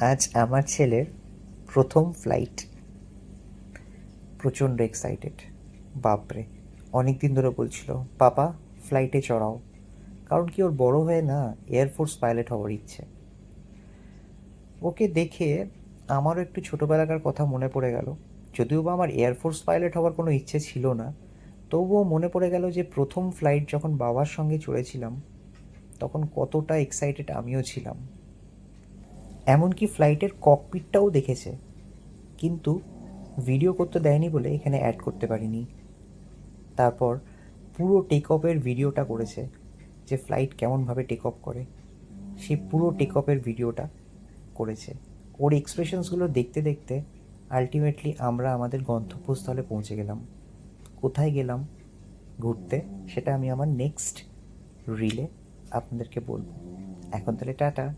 আজ আমার ছেলের প্রথম ফ্লাইট। প্রচণ্ড এক্সাইটেড। বাপরে! অনেক দিন ধরে বলছিল, পাপা ফ্লাইটে চড়াও। কারণ কি, ওর বড় হয়ে না এয়ারফোর্স পাইলট হওয়ার ইচ্ছে। ওকে দেখে আমারও একটু ছোটোবেলাকার কথা মনে পড়ে গেল। যদিও বা আমার এয়ারফোর্স পাইলট হওয়ার কোনো ইচ্ছে ছিল না, তবুও মনে পড়ে গেল যে প্রথম ফ্লাইট যখন বাবার সঙ্গে চড়েছিলাম, তখন কতটা এক্সাইটেড আমিও ছিলাম। এমনকি ফ্লাইটের ককপিটটাও দেখেছে, কিন্তু ভিডিও করতে দেয়নি বলে এখানে অ্যাড করতে পারিনি। তারপর পুরো টেক অফের ভিডিওটা করেছে, যে ফ্লাইট কেমনভাবে টেক অফ করে সেই পুরো টেক অফের ভিডিওটা করেছে। ওর এক্সপ্রেশনসগুলো দেখতে দেখতে আলটিমেটলি আমরা আমাদের গন্তব্যস্থলে পৌঁছে গেলাম। কোথায় গেলাম ঘুরতে, সেটা আমি আমার নেক্সট রিলে আপনাদেরকে বলবো। এখন তাহলে টাটা।